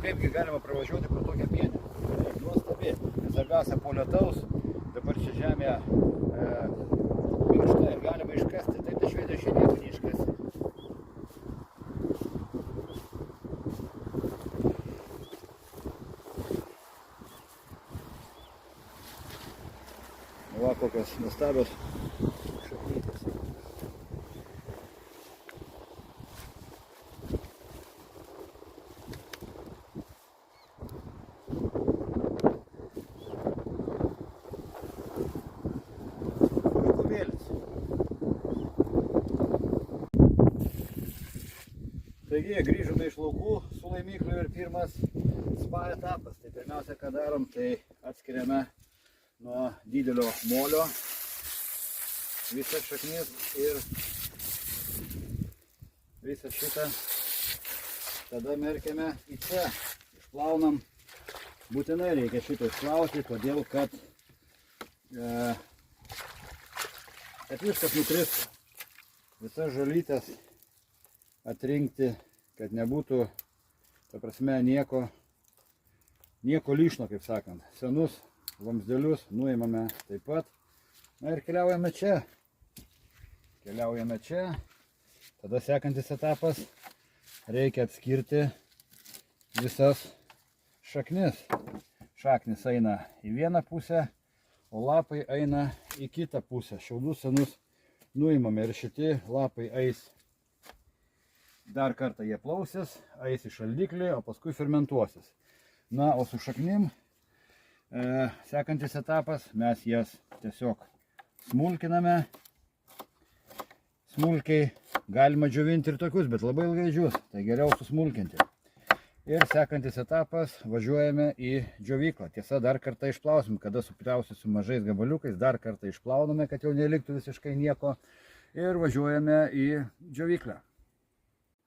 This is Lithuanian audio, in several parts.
Kaipgi galima pravažiuoti pro tokią pienę? Nuostabi. Svarbiausia po lietaus. Dabar čia žemė minkšta ir galima iškasti. Taip, tai švedė šiandien neiškasti. Va, kokios nuostabios šaknytės. Taigi, grįžome iš laukų su laimikliu ir pirmas spa etapas. Tai pirmiausia, ką darom, tai atskiriame nuo didelio molio visas šaknis ir visą šitą tada merkiame į čia. Išplaunam. Būtinai reikia šitą išplauti, todėl kad viskas nukristų. Visas žolytės atrinkti, kad nebūtų, ta prasme, nieko lyšno, kaip sakant. Senus vamzdelius nuimame taip pat. Na ir keliaujame čia. Tada sekantis etapas. Reikia atskirti visas šaknis. Šaknis eina į vieną pusę, o lapai eina į kitą pusę. Šiaudus senus nuimame ir šitie lapai eis. Dar kartą jie plausis, eis į šaldiklį, o paskui fermentuosis. Na, o su šaknim sekantis etapas, mes jas tiesiog smulkiname. Smulkiai galima džiovinti ir tokius, bet labai ilgai džius, tai geriau susmulkinti. Ir sekantis etapas, važiuojame į džiovyklą. Tiesa, dar kartą išplausim, kada supjausi su mažais gabaliukais, dar kartą išplauname, kad jau neliktų visiškai nieko. Ir važiuojame į džiovyklą.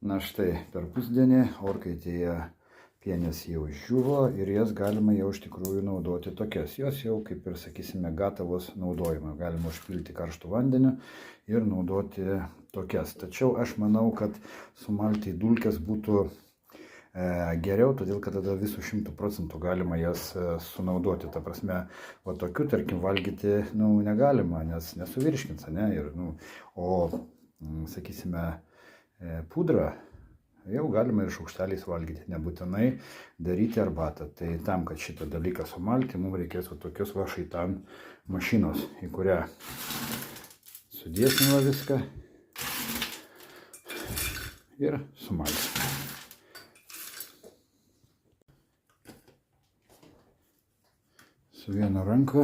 Na štai, per pusdienį orkaitėje pienės jau išdžiūvo ir jas galima jau iš tikrųjų naudoti tokias. Jos jau, kaip ir sakysime, gatavos naudojimą. Galima užpilti karštų vandeniu ir naudoti tokias. Tačiau aš manau, kad sumalti į dulkes būtų geriau, todėl kad tada visų 100% galima jas sunaudoti. Ta prasme, o tokių, tarkim, valgyti negalima, nes nesuvirškins, ne? Ir, o, sakysime, pudrą jau galima ir šaukšteliais valgyti, nebūtinai daryti arbatą. Tai tam, kad šitą dalyką sumalti, mums reikės tokios va šaitan mašinos, į kurią sudėsime viską ir sumalti. Su vienu ranku,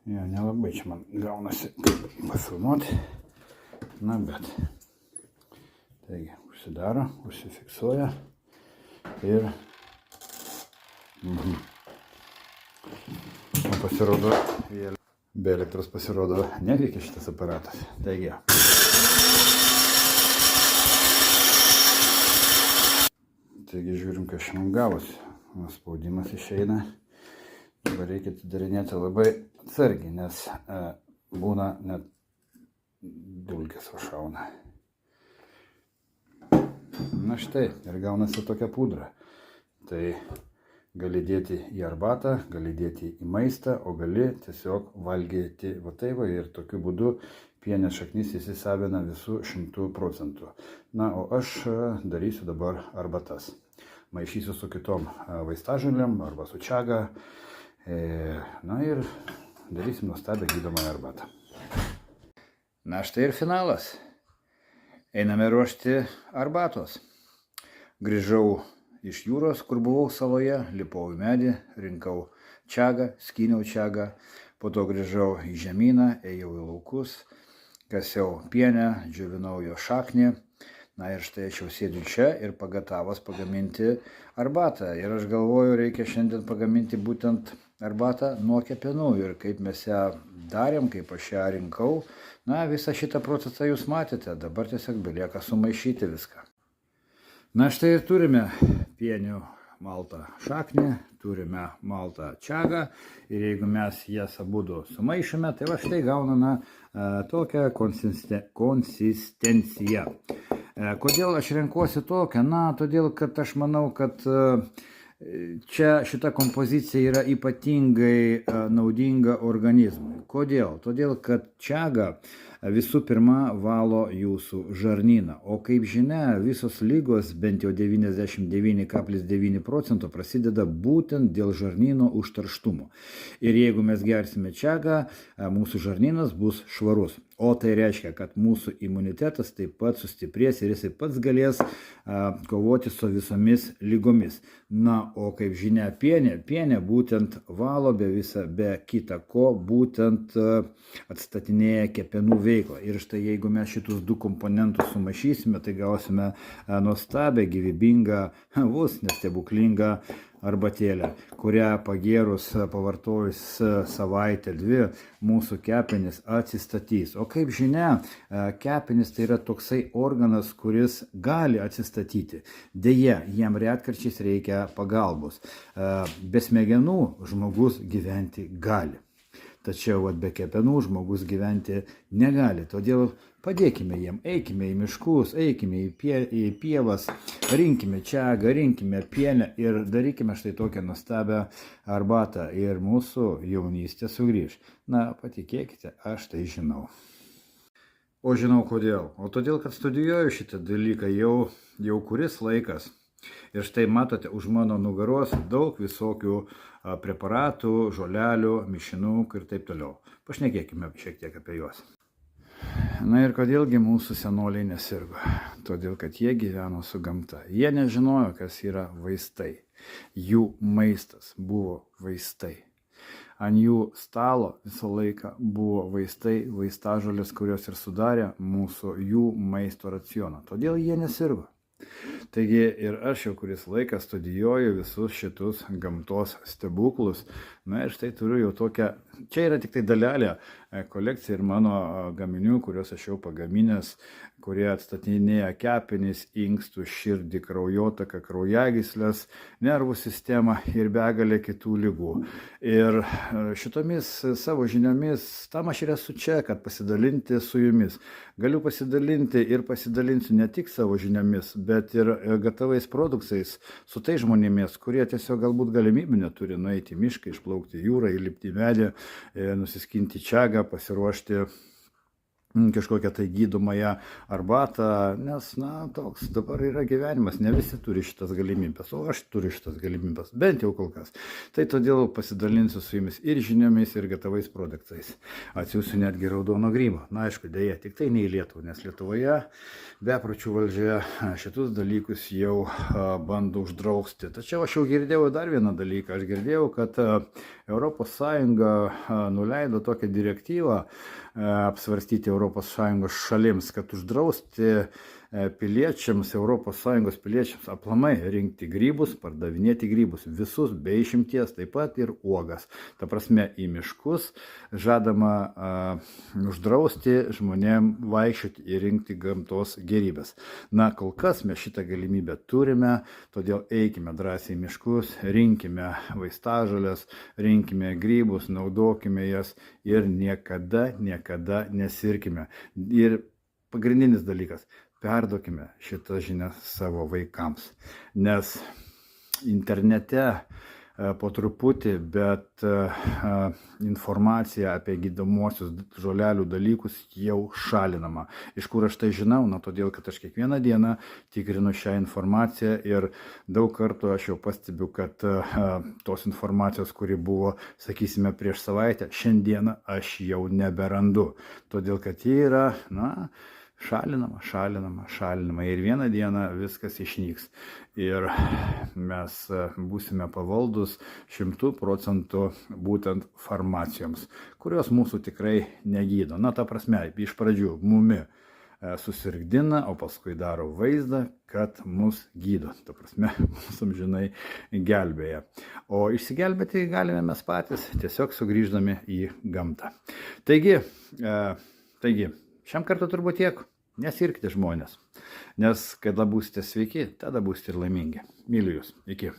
jo, nelabai čia man gaunasi pafilmuoti, na bet. Taigi, užsidaro, užsifiksuoja ir pasirodo, be elektros pasirodo, neveikia šitas aparatas. Taigi. Taigi, žiūrim, kas šiandien gavosi. Spaudimas išeina. Dabar reikia atidarinėti labai atsargiai, nes būna net dulkės šauna. Na štai, ir gaunasi tokia pudra. Tai gali dėti į arbatą, gali dėti į maistą, o gali tiesiog valgyti va taip ir tokiu būdu pienės šaknis įsisavina visų 100%. Na, o aš darysiu dabar arbatas. Maišysiu su kitom vaistažolėm arba su čiaga. Na ir darysim nuostabią gydomąją arbatą. Na štai ir finalas. Einame ruošti arbatos. Grįžau iš jūros, kur buvau saloje, lipau į medį, rinkau čiagą, skyniau čiagą, po to grįžau į žemyną, ėjau į laukus, kasiau pienę, džiovinau jo šaknį. Na ir štai aš jau sėdžiu čia ir pagatavas pagaminti arbatą. Ir aš galvoju, reikia šiandien pagaminti būtent arbatą nuo kepenų. Ir kaip mes ją darėm, kaip aš ją rinkau, na, visą šitą procesą jūs matėte. Dabar tiesiog belieka sumaišyti viską. Na štai ir turime pienių maltą šaknį, turime maltą čiagą. Ir jeigu mes jas abudu sumaišome, tai va štai gauname tokią konsistenciją. Kodėl aš renkuosi tokią? Na, todėl, kad aš manau, kad čia šita kompozicija yra ypatingai naudinga organizmui. Kodėl? Todėl, kad čiaga visų pirma valo jūsų žarnyną. O kaip žinia, visos lygos, bent jau 99,9% prasideda būtent dėl žarnyno užterštumo. Ir jeigu mes gersime čiagą, mūsų žarnynas bus švarus. O tai reiškia, kad mūsų imunitetas taip pat sustiprės ir jisai pats galės kovoti su visomis lygomis. Na, o kaip žinia, pienė būtent valo be kita ko, būtent atstatinėja kepenų veiklą. Ir štai jeigu mes šitus du komponentus sumaišysime, tai gausime nuostabią, gyvybingą, vos nestebuklingą arbatėlę, kurią pagėrus, pavartojus savaitę, dvi, mūsų kepenys atsistatys. O kaip žinia, kepenys tai yra toksai organas, kuris gali atsistatyti. Deja, jam retkarčiais reikia pagalbos. Be smegenų žmogus gyventi gali. Tačiau be kepenų žmogus gyventi negali. Todėl padėkime jiem, eikime į miškus, eikime į pievas, rinkime čiagą, rinkime pienę ir darykime štai tokią nuostabią arbatą ir mūsų jaunystė sugrįž. Na, patikėkite, aš tai žinau. O žinau kodėl? O todėl, kad studijuoju šitą dalyką jau kuris laikas. Ir štai matote, už mano nugaros daug visokių preparatų, žolelių, mišinukų ir taip toliau. Pašnekėkime šiek tiek apie juos. Na ir kodėlgi mūsų senoliai nesirgo? Todėl, kad jie gyveno su gamta. Jie nežinojo, kas yra vaistai. Jų maistas buvo vaistai. Ant jų stalo visą laiką buvo vaistai, vaistažolės, kurios ir sudarė jų maisto racioną. Todėl jie nesirgo. Taigi ir aš jau kuris laikas studijuoju visus šitus gamtos stebuklus. Na ir štai turiu jau tokią, čia yra tik tai dalelė kolekcija ir mano gaminių, kuriuos aš jau pagaminęs, kurie atstatinėja kepenis, inkstų, širdį, kraujotaką, kraujagyslės, nervų sistemą ir begalę kitų ligų. Ir šitomis savo žiniomis, tam aš ir esu čia, kad pasidalinti su jumis. Galiu pasidalinti ir pasidalinsiu ne tik savo žiniomis, bet ir gatavais produktais su tais žmonėmis, kurie tiesiog galbūt galimybių neturi nueiti į mišką, išplaukti jūrą, įlipti į medį, nusiskinti čiagą, pasiruošti kažkokią tai gydomąją arbatą, nes, na, toks dabar yra gyvenimas, ne visi turi šitas galimybės, o aš turiu šitas galimybės, bent jau kol kas. Tai todėl pasidalinsiu su jumis ir žiniomis, ir gatavais produktais. Atsiųsiu netgi raudono grybo. Na, aišku, dėja, tik tai ne į Lietuvą, nes Lietuvoje bepročių valdžioje šitus dalykus jau bando uždrausti. Tačiau aš jau girdėjau dar vieną dalyką. Aš girdėjau, kad ES nuleido tokią direktyvą apsvarstyti ES šalims, kad uždrausti piliečiams, ES piliečiams aplamai rinkti grybus, pardavinėti grybus, visus be išimties, taip pat ir uogas. Ta prasme, į miškus žadama uždrausti žmonėm vaikščioti ir rinkti gamtos gėrybės. Na, kol kas mes šitą galimybę turime, todėl eikime drąsiai į miškus, rinkime vaistažolės, rinkime grybus, naudokime jas ir niekada nesirkime. Ir pagrindinis dalykas, perduokime šitas žinias savo vaikams, nes internete po truputį, bet informacija apie gydomuosius žolelių dalykus jau šalinama. Iš kur aš tai žinau? Na, todėl, kad aš kiekvieną dieną tikrinu šią informaciją ir daug kartų aš jau pastebiu, kad tos informacijos, kuri buvo, sakysime, prieš savaitę, šiandieną aš jau neberandu. Todėl, kad ji yra, na, šalinama ir vieną dieną viskas išnyks. Ir mes būsime pavaldus 100% būtent farmacijoms, kurios mūsų tikrai negydo. Na, ta prasme, iš pradžių mumi susirgdina, o paskui daro vaizdą, kad mus gydo. Ta prasme, mūsų amžinai gelbėja. O išsigelbėti galime mes patys, tiesiog sugrįždami į gamtą. Taigi, šiam kartu turbūt tiek. Nesirkite žmonės, nes kada būsite sveiki, tada būsite ir laimingi. Myliu jūs. Iki.